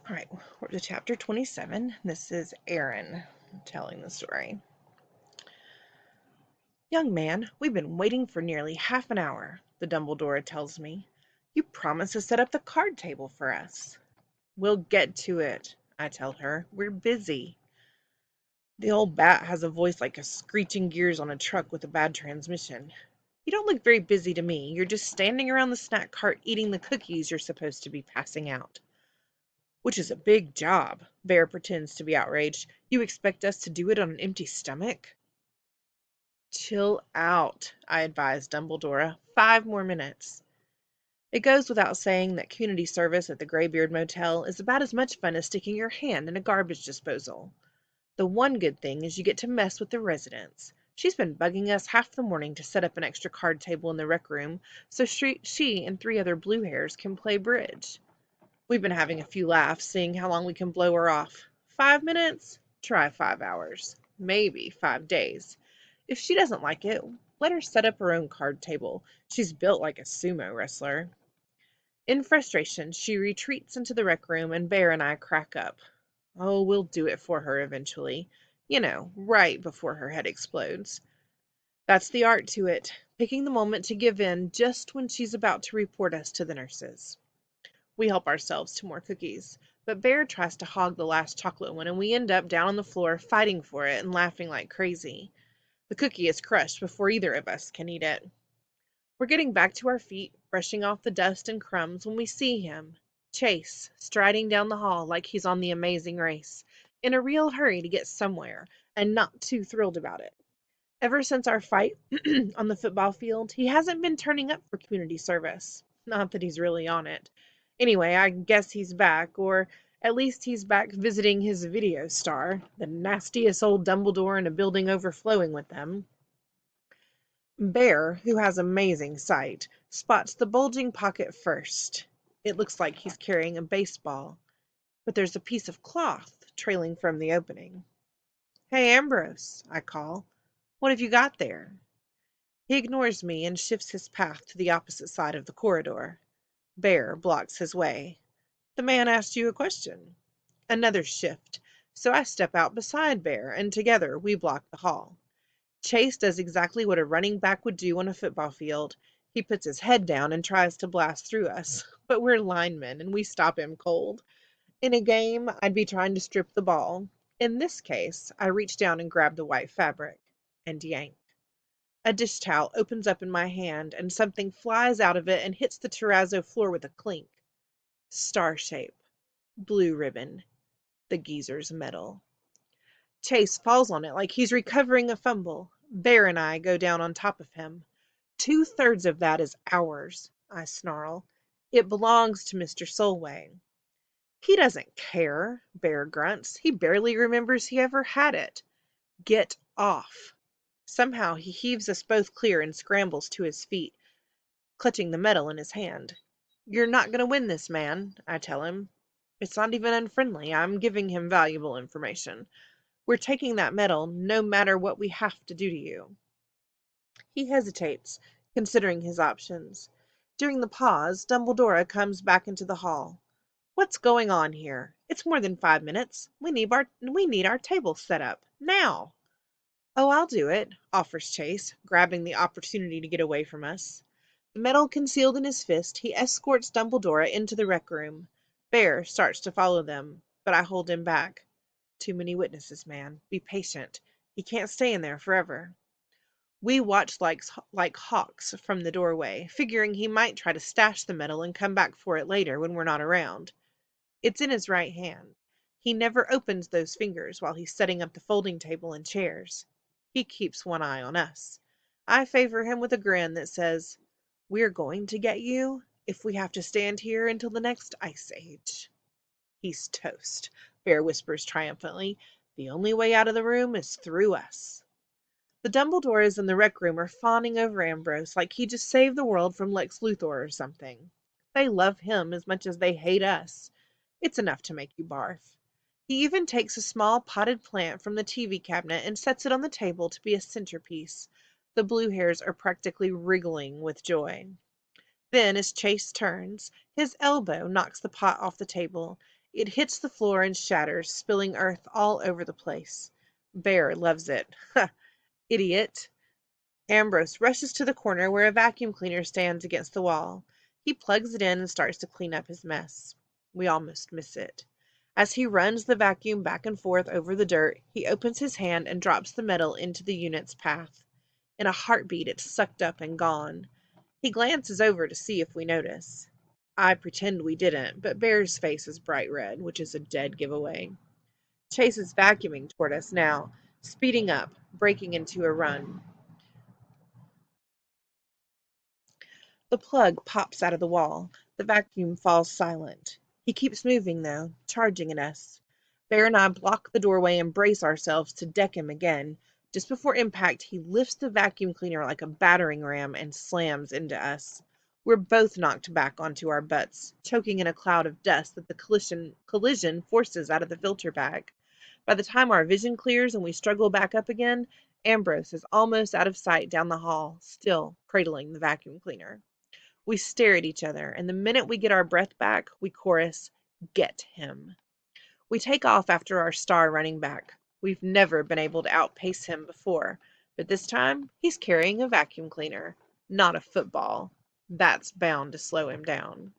All right, we're to chapter 27. This is Aaron telling the story. Young man, we've been waiting for nearly half an hour, the Dumbledore tells me. You promised to set up the card table for us. We'll get to it, I tell her. We're busy. The old bat has a voice like a screeching gears on a truck with a bad transmission. You don't look very busy to me. You're just standing around the snack cart eating the cookies you're supposed to be passing out. Which is a big job, Bear pretends to be outraged. You expect us to do it on an empty stomach? Chill out, I advised Dumbledore. 5 more minutes. It goes without saying that community service at the Greybeard Motel is about as much fun as sticking your hand in a garbage disposal. The one good thing is you get to mess with the residents. She's been bugging us half the morning to set up an extra card table in the rec room so she and 3 other blue hairs can play bridge. We've been having a few laughs, seeing how long we can blow her off. 5 minutes? Try 5 hours. Maybe 5 days. If she doesn't like it, let her set up her own card table. She's built like a sumo wrestler. In frustration, she retreats into the rec room and Bear and I crack up. Oh, we'll do it for her eventually. You know, right before her head explodes. That's the art to it, picking the moment to give in just when she's about to report us to the nurses. We help ourselves to more cookies, but Bear tries to hog the last chocolate one, and we end up down on the floor fighting for it and laughing like crazy. The cookie is crushed before either of us can eat it. We're getting back to our feet, brushing off the dust and crumbs, when we see him, Chase, striding down the hall like he's on the Amazing Race, in a real hurry to get somewhere, and not too thrilled about it. Ever since our fight on the football field, he hasn't been turning up for community service. Not that he's really on it. Anyway, I guess he's back, or at least he's back visiting his video star, the nastiest old Dumbledore in a building overflowing with them. Bear, who has amazing sight, spots the bulging pocket first. It looks like he's carrying a baseball, but there's a piece of cloth trailing from the opening. Hey, Ambrose, I call. What have you got there? He ignores me and shifts his path to the opposite side of the corridor. Bear blocks his way. The man asked you a question. Another shift, so I step out beside Bear, and together we block the hall. Chase does exactly what a running back would do on a football field. He puts his head down and tries to blast through us, but we're linemen and we stop him cold. In a game, I'd be trying to strip the ball. In this case, I reach down and grab the white fabric and yank. A dish towel opens up in my hand, and something flies out of it and hits the terrazzo floor with a clink. Star shape. Blue ribbon. The geezer's medal. Chase falls on it like he's recovering a fumble. Bear and I go down on top of him. 2/3 of that is ours, I snarl. It belongs to Mr. Solway. He doesn't care, Bear grunts. He barely remembers he ever had it. Get off. Somehow he heaves us both clear and scrambles to his feet, clutching the medal in his hand. You're not going to win this, man, I tell him. It's not even unfriendly. I'm giving him valuable information. We're taking that medal no matter what we have to do to you. He hesitates, considering his options. During the pause, Dumbledore comes back into the hall. What's going on here? It's more than 5 minutes. We need our table set up. Now! Oh, I'll do it, offers Chase, grabbing the opportunity to get away from us. The medal concealed in his fist, he escorts Dumbledore into the rec room. Bear starts to follow them, but I hold him back. Too many witnesses, man. Be patient. He can't stay in there forever. We watch like hawks from the doorway, figuring he might try to stash the medal and come back for it later when we're not around. It's in his right hand. He never opens those fingers while he's setting up the folding table and chairs. He keeps one eye on us. I favor him with a grin that says, "We're going to get you if we have to stand here until the next ice age." He's toast, Bear whispers triumphantly. The only way out of the room is through us. The Dumbledores in the rec room are fawning over Ambrose like he just saved the world from Lex Luthor or something. They love him as much as they hate us. It's enough to make you barf. He even takes a small potted plant from the TV cabinet and sets it on the table to be a centerpiece. The blue hairs are practically wriggling with joy. Then, as Chase turns, his elbow knocks the pot off the table, It hits the floor and shatters, spilling earth all over the place. Bear loves it. Ha! Idiot! Ambrose rushes to the corner where a vacuum cleaner stands against the wall. He plugs it in and starts to clean up his mess. We almost miss it. As he runs the vacuum back and forth over the dirt, he opens his hand and drops the metal into the unit's path. In a heartbeat, it's sucked up and gone. He glances over to see if we notice. I pretend we didn't, but Bear's face is bright red, which is a dead giveaway. Chase is vacuuming toward us now, speeding up, breaking into a run. The plug pops out of the wall. The vacuum falls silent. He keeps moving, though, charging at us. Bear and I block the doorway and brace ourselves to deck him again. Just before impact, he lifts the vacuum cleaner like a battering ram and slams into us. We're both knocked back onto our butts, choking in a cloud of dust that the collision forces out of the filter bag. By the time our vision clears and we struggle back up again, Ambrose is almost out of sight down the hall, still cradling the vacuum cleaner. We stare at each other, and the minute we get our breath back, we chorus, "Get him." We take off after our star running back. We've never been able to outpace him before, but this time he's carrying a vacuum cleaner, not a football. That's bound to slow him down.